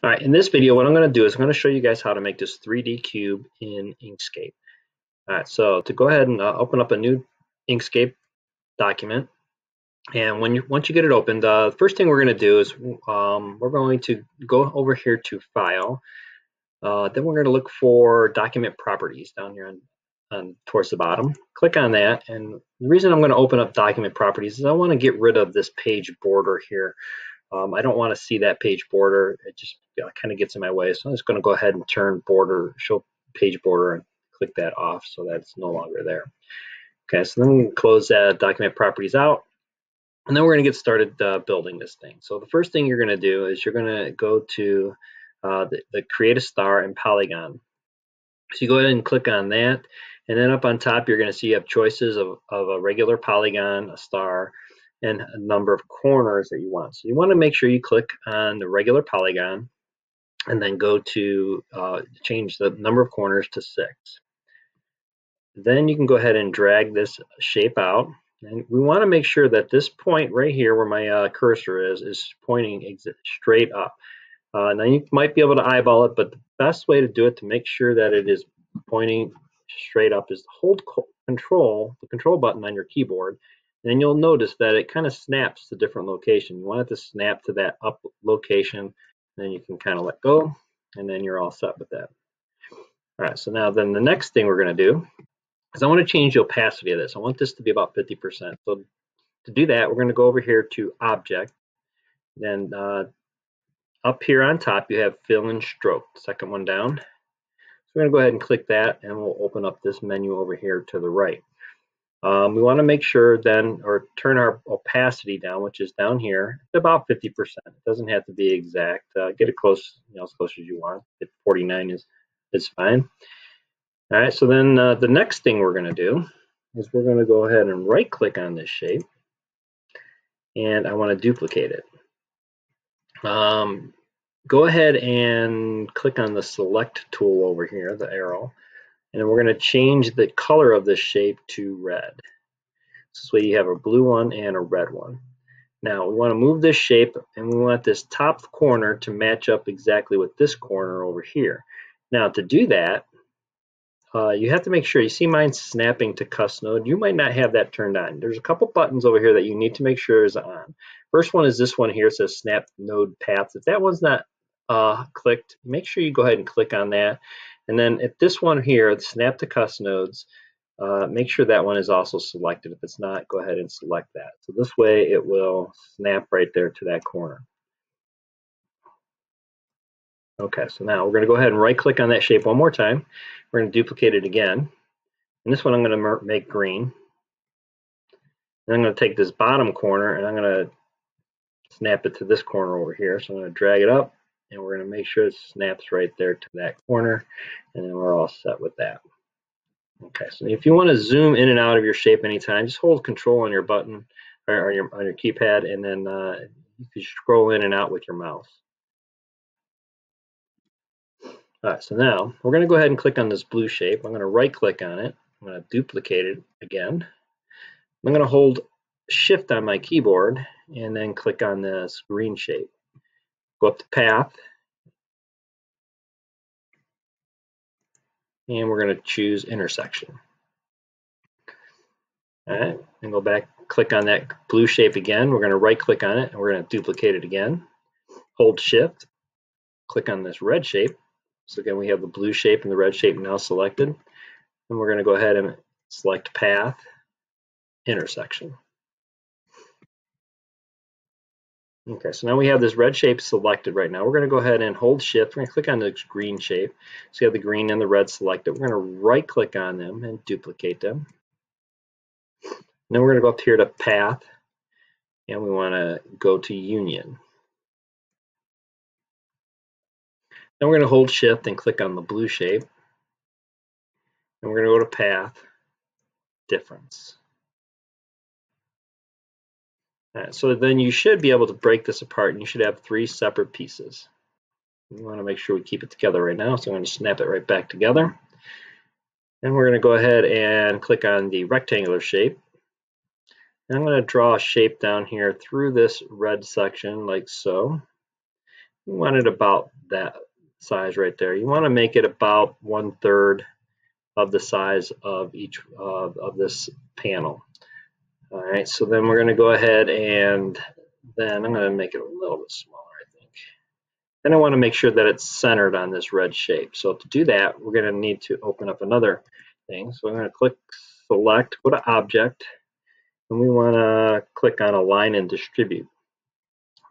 All right, in this video, what I'm going to do is I'm going to show you guys how to make this 3D cube in Inkscape. All right, so to go ahead and open up a new Inkscape document, and once you get it opened, the first thing we're going to do is we're going to go over here to File. Then we're going to look for Document Properties down here on towards the bottom. Click on that, and the reason I'm going to open up Document Properties is I want to get rid of this page border here. I don't want to see that page border. It just kind of gets in my way. So I'm just going to go ahead and turn border, show page border, and click that off so that it's no longer there. Okay, so then we can close that document properties out. And then we're going to get started building this thing. So the first thing you're going to do is you're going to go to the Create a Star in Polygon. So you go ahead and click on that. And then up on top, you're going to see you have choices of a regular polygon, a star, and a number of corners that you want. So you want to make sure you click on the regular polygon and then go to change the number of corners to 6. Then you can go ahead and drag this shape out. And we want to make sure that this point right here where my cursor is pointing straight up. Now you might be able to eyeball it, but the best way to do it to make sure that it is pointing straight up is to hold the control button on your keyboard. And you'll notice that it kind of snaps to different location. You want it to snap to that up location, then you can kind of let go, and then you're all set with that. All right, so now then the next thing we're going to do is I want to change the opacity of this. I want this to be about 50%. So to do that, we're going to go over here to Object. Then up here on top, you have Fill and Stroke, the second one down. So we're going to go ahead and click that, and we'll open up this menu over here to the right. We want to make sure then, or turn our opacity down, which is down here, to about 50%. It doesn't have to be exact. Get it close, as close as you want. 49 is fine. All right, so then the next thing we're going to do is we're going to go ahead and right-click on this shape, and I want to duplicate it. Go ahead and click on the Select tool over here, the arrow. And we're going to change the color of this shape to red. This way you have a blue one and a red one. Now we want to move this shape, and we want this top corner to match up exactly with this corner over here. Now to do that, you have to make sure, you see mine snapping to custom node. You might not have that turned on. There's a couple buttons over here that you need to make sure is on. First one is this one here. It says Snap Node Paths. If that one's not clicked, make sure you go ahead and click on that. And then if this one here, Snap to Custom Nodes, make sure that one is also selected. If it's not, go ahead and select that. So this way it will snap right there to that corner. Okay, so now we're going to go ahead and right click on that shape one more time. We're going to duplicate it again. And this one I'm going to make green. And I'm going to take this bottom corner and I'm going to snap it to this corner over here. So I'm going to drag it up, and we're going to make sure it snaps right there to that corner, and then we're all set with that. Okay, so if you want to zoom in and out of your shape anytime, just hold Control on your button or on your keypad, and then you can scroll in and out with your mouse. All right, so now we're going to go ahead and click on this blue shape. I'm going to right click on it. I'm going to duplicate it again. I'm going to hold Shift on my keyboard and then click on this green shape. Go up to Path, and we're going to choose Intersection. All right, and go back, click on that blue shape again. We're going to right click on it, and we're going to duplicate it again. Hold Shift, click on this red shape. So again, we have the blue shape and the red shape now selected. And we're going to go ahead and select Path, Intersection. Okay, so now we have this red shape selected right now. We're going to go ahead and hold Shift. We're going to click on this green shape. So you have the green and the red selected. We're going to right click on them and duplicate them. And then we're going to go up here to Path, and we want to go to Union. Then we're going to hold Shift and click on the blue shape. And we're going to go to Path, Difference. So then you should be able to break this apart, and you should have 3 separate pieces. We want to make sure we keep it together right now, so I'm going to snap it right back together. Then we're going to go ahead and click on the rectangular shape. And I'm going to draw a shape down here through this red section like so. You want it about that size right there. You want to make it about 1/3 of the size of each of this panel. All right, so then we're going to go ahead and then I'm going to make it a little bit smaller, I think. Then I want to make sure that it's centered on this red shape. So to do that, we're going to need to open up another thing. So I'm going to click Select, go to Object, and we want to click on Align and Distribute.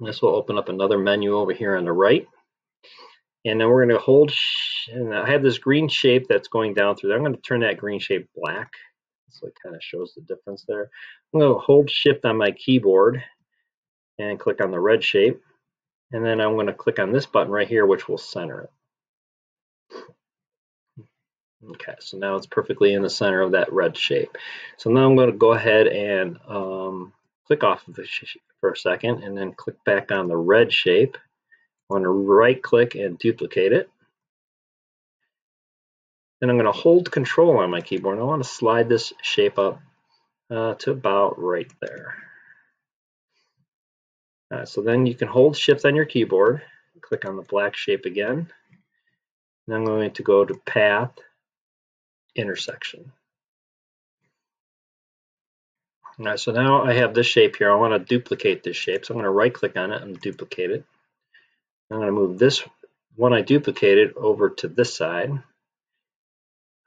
This will open up another menu over here on the right. And then we're going to hold, and I have this green shape that's going down through there. I'm going to turn that green shape black. So it kind of shows the difference there. I'm going to hold Shift on my keyboard and click on the red shape. And then I'm going to click on this button right here, which will center it. Okay, so now it's perfectly in the center of that red shape. So now I'm going to go ahead and click off of it for a second and then click back on the red shape. I want to right click and duplicate it. Then I'm going to hold Control on my keyboard and I want to slide this shape up to about right there. So then you can hold Shift on your keyboard, click on the black shape again, and I'm going to go to Path, Intersection. So now I have this shape here. I want to duplicate this shape, so I'm going to right click on it and duplicate it. I'm going to move this one I duplicated over to this side,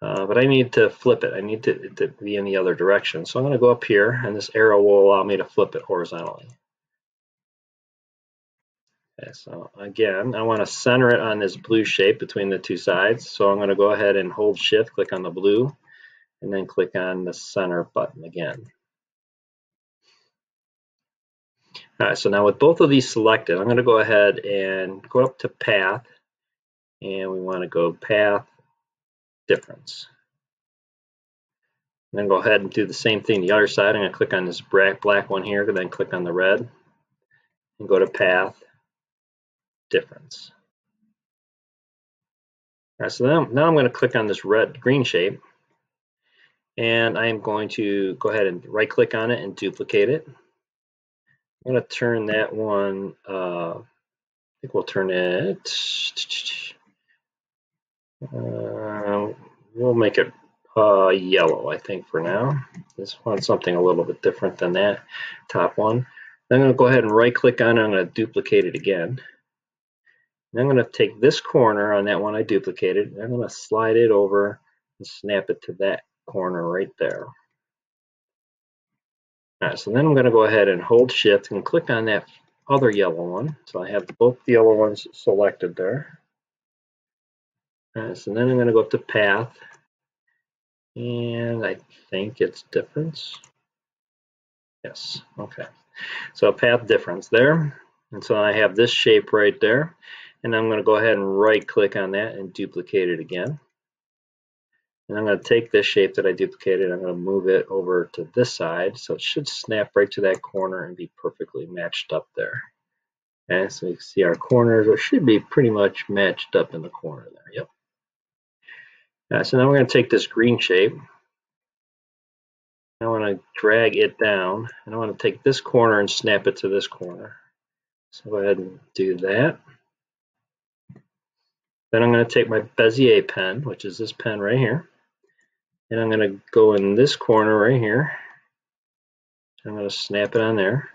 but I need to flip it. I need to be in the other direction. So I'm going to go up here, and this arrow will allow me to flip it horizontally. Okay, so again, I want to center it on this blue shape between the two sides. So I'm going to go ahead and hold Shift, click on the blue, and then click on the center button again. All right, so now with both of these selected, I'm going to go ahead and go up to Path, and we want to go Path, Difference. And then go ahead and do the same thing the other side. I'm going to click on this black one here, and then click on the red, and go to Path, Difference. All right, so now I'm going to click on this green shape, and I'm going to go ahead and right click on it and duplicate it. I'm going to turn that one, I think we'll turn it, we'll make it yellow, I think, for now. This one's something a little bit different than that top one. I'm going to go ahead and right click on it. I'm going to duplicate it again. And I'm going to take this corner on that one I duplicated, and I'm going to slide it over and snap it to that corner right there. All right, so then I'm going to go ahead and hold Shift and click on that other yellow one. So I have both the yellow ones selected there. All right, so then I'm going to go up to Path, and I think it's Difference. Yes, okay. So Path Difference there. And so I have this shape right there. And I'm going to go ahead and right click on that and duplicate it again. And I'm going to take this shape that I duplicated, I'm going to move it over to this side, so it should snap right to that corner and be perfectly matched up there. Okay, so you can see our corners should be pretty much matched up in the corner there. Yep. So now we're going to take this green shape. I want to drag it down, and I want to take this corner and snap it to this corner. So go ahead and do that. Then I'm going to take my Bezier pen, which is this pen right here, and I'm going to go in this corner right here. I'm going to snap it on there.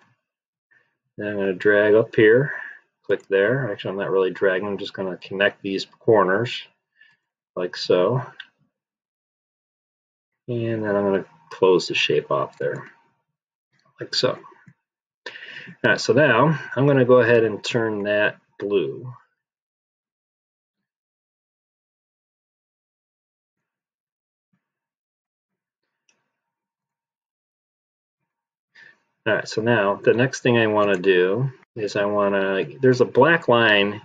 Then I'm going to drag up here, click there. Actually, I'm not really dragging, I'm just going to connect these corners like so. And then I'm going to close the shape off there, like so. All right, so now I'm going to go ahead and turn that blue. All right, so now the next thing I want to do is there's a black line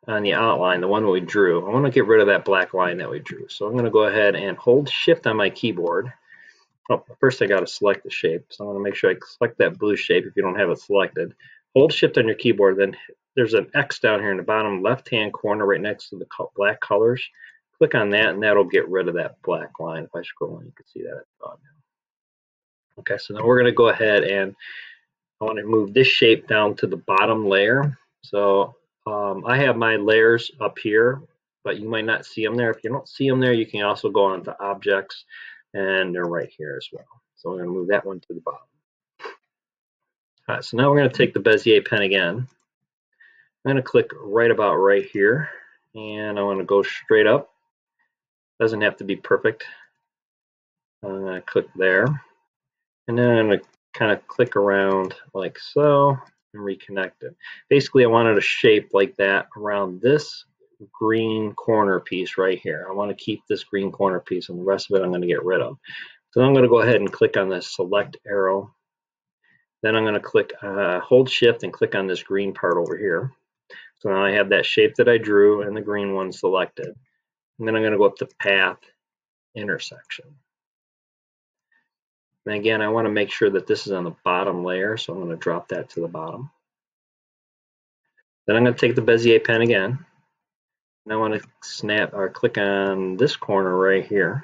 on the outline, the one that we drew. I want to get rid of that black line that we drew. So I'm going to go ahead and hold Shift on my keyboard. Oh, first I got to select the shape. So I'm going to make sure I select that blue shape if you don't have it selected. Hold Shift on your keyboard, then there's an X down here in the bottom left-hand corner right next to the black colors. Click on that, and that'll get rid of that black line. If I scroll in, you can see that it's gone now. Okay, so now we're going to go ahead and I want to move this shape down to the bottom layer. So I have my layers up here, but you might not see them there. If you don't see them there, you can also go on to objects, and they're right here as well. So I'm going to move that one to the bottom. All right, so now we're going to take the Bezier pen again. I'm going to click right about right here, and I want to go straight up. Doesn't have to be perfect. I'm going to click there, and then I'm going to kind of click around like so and reconnect it. Basically, I wanted a shape like that around this green corner piece right here. I want to keep this green corner piece, and the rest of it I'm going to get rid of. So I'm going to go ahead and click on this select arrow. Then I'm going to click, hold shift and click on this green part over here. So now I have that shape that I drew and the green one selected. And then I'm going to go up to path intersection. And again, I want to make sure that this is on the bottom layer, so I'm going to drop that to the bottom. Then I'm going to take the Bezier pen again. And I want to snap or click on this corner right here.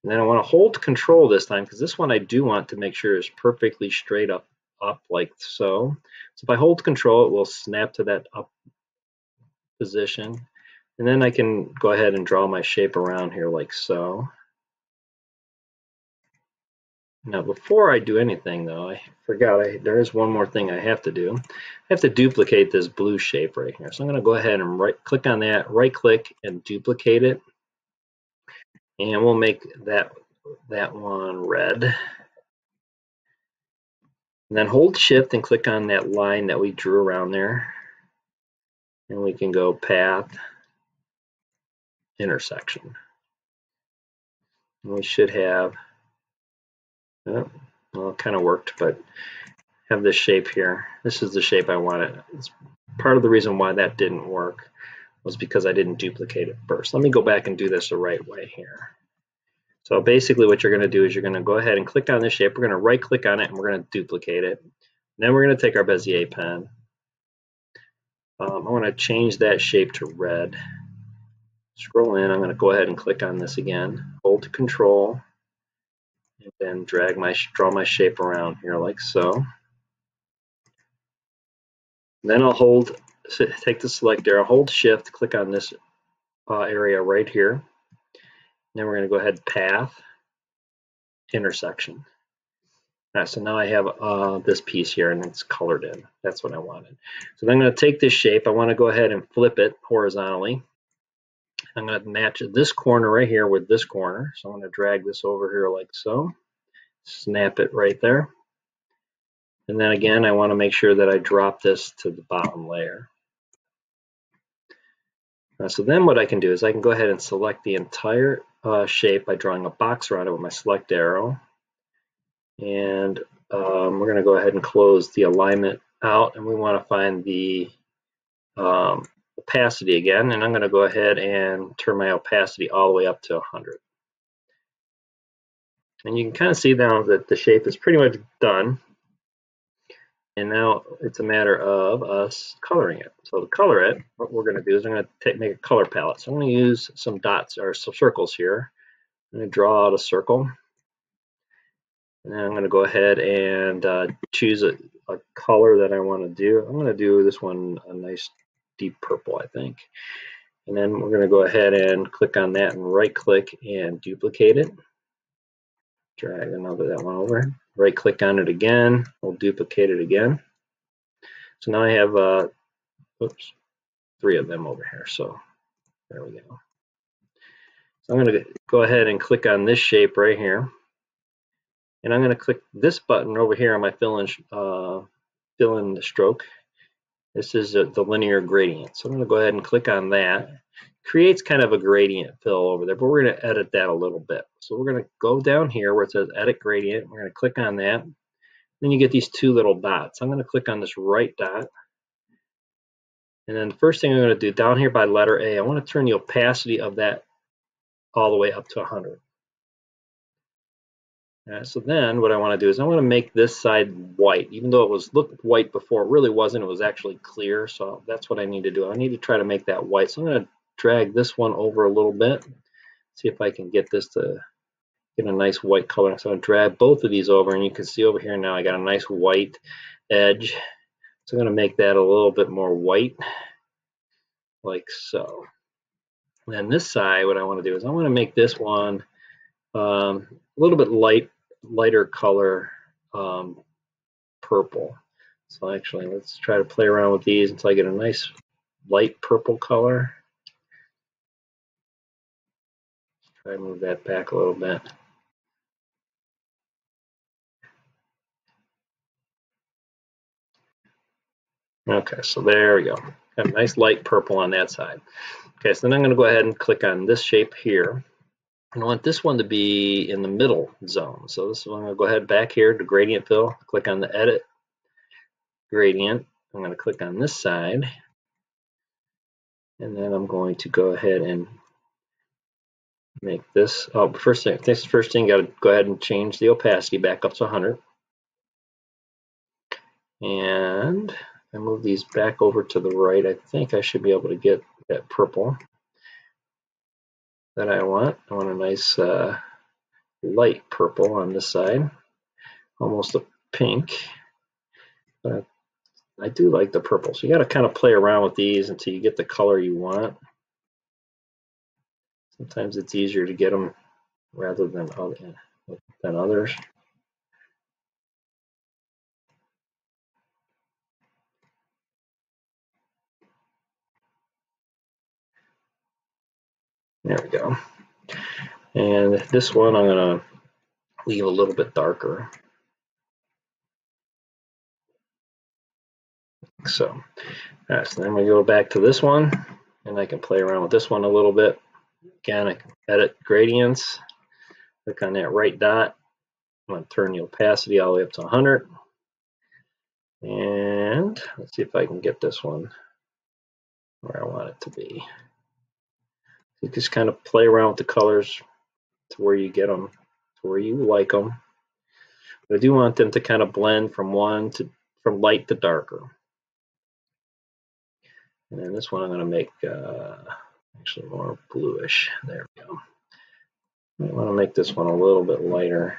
And then I want to hold control this time, because this one I do want to make sure is perfectly straight up like so. So if I hold control, it will snap to that up position. And then I can go ahead and draw my shape around here like so. Now before I do anything though, I forgot there is one more thing I have to do. I have to duplicate this blue shape right here. So I'm going to go ahead and click on that, right click and duplicate it. And we'll make that one red. And then hold shift and click on that line that we drew around there. And we can go path intersection. And we should have, well, it kind of worked, but have this shape here. This is the shape I wanted. It's part of the reason why that didn't work was because I didn't duplicate it first. Let me go back and do this the right way here. So basically what you're going to do is you're going to go ahead and click on this shape. We're going to right click on it and we're going to duplicate it. Then we're going to take our Bezier pen. I want to change that shape to red. Scroll in, I'm going to go ahead and click on this again. Hold control and then draw my shape around here like so. Then I'll take the select arrow, hold shift, click on this area right here. Then we're going to go ahead path intersection. All right, so now I have this piece here and it's colored in. That's what I wanted. So then I'm going to take this shape. I want to go ahead and flip it horizontally. I'm going to match this corner right here with this corner. So I'm going to drag this over here like so. Snap it right there. And then again, I want to make sure that I drop this to the bottom layer. So then what I can do is I can go ahead and select the entire shape by drawing a box around it with my select arrow. And we're going to go ahead and close the alignment out, and we want to find the opacity again, and I'm going to go ahead and turn my opacity all the way up to 100. And you can kind of see now that the shape is pretty much done, and now it's a matter of us coloring it. So to color it, what we're going to do is I'm going to make a color palette. So I'm going to use some dots or some circles here. I'm going to draw out a circle, and then I'm going to go ahead and choose a color that I want to do. I'm going to do this one a nice deep purple, I think. And then we're going to go ahead and click on that and right click and duplicate it. Drag that one over. Right click on it again. We'll duplicate it again. So now I have 3 of them over here. So there we go. So I'm going to go ahead and click on this shape right here. And I'm going to click this button over here on my fill in the stroke. This is the linear gradient. So I'm going to go ahead and click on that. Creates kind of a gradient fill over there, but we're going to edit that a little bit. So we're going to go down here where it says edit gradient. We're going to click on that. Then you get these 2 little dots. I'm going to click on this right dot. And then the first thing I'm going to do down here by letter A, I want to turn the opacity of that all the way up to 100. So then what I want to do is I want to make this side white. Even though it looked white before, it really wasn't. It was actually clear. So that's what I need to do. I need to try to make that white. So I'm going to drag this one over a little bit. See if I can get this to get a nice white color. So I'm going to drag both of these over, and you can see over here now I got a nice white edge. So I'm going to make that a little bit more white, like so. And then this side, what I want to do is I want to make this one a little bit lighter color purple. So actually, let's try to play around with these until I get a nice light purple color. Try to move that back a little bit. Okay, so there we go. Got a nice light purple on that side. Okay, so then I'm going to go ahead and click on this shape here. I want this one to be in the middle zone. So this one, I'm going to go ahead back here to gradient fill, click on the edit gradient. I'm going to click on this side, and then I'm going to go ahead and make this. Oh, first thing, got to go ahead and change the opacity back up to 100. And I move these back over to the right. I think I should be able to get that purple that I want. I want a nice light purple on this side, almost a pink. But I do like the purple. So you got to kind of play around with these until you get the color you want. Sometimes it's easier to get them rather than others. There we go. And this one I'm going to leave a little bit darker. So, all right, so then we go back to this one, and I can play around with this one a little bit. Again, I can edit gradients, click on that right dot. I'm going to turn the opacity all the way up to 100. And let's see if I can get this one where I want it to be. You just kind of play around with the colors to where you get them, to where you like them. But I do want them to kind of blend from light to darker. And then this one I'm going to make actually more bluish. There we go. I want to make this one a little bit lighter.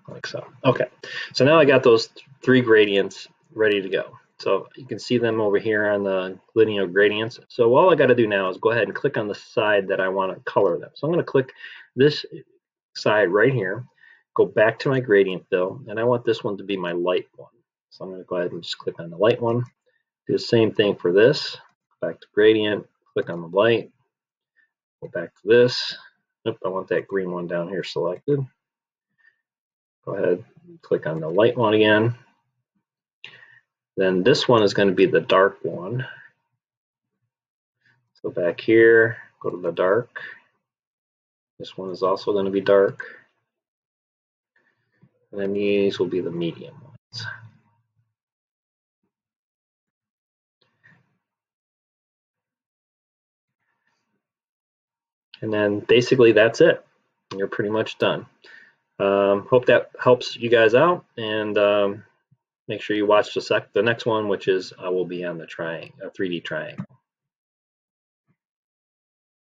Like so. Okay, so now I got those 3 gradients ready to go. So you can see them over here on the linear gradients. So all I got to do now is go ahead and click on the side that I want to color them. So I'm going to click this side right here, go back to my gradient fill, and I want this one to be my light one. So I'm going to go ahead and just click on the light one. Do the same thing for this. Go back to gradient, click on the light, go back to this. Nope, I want that green one down here selected. Go ahead, click on the light one again. Then this one is going to be the dark one. So back here, go to the dark. This one is also going to be dark. And then these will be the medium ones. And then basically that's it. You're pretty much done. Hope that helps you guys out, and make sure you watch the next one, which is I will be on the 3D triangle.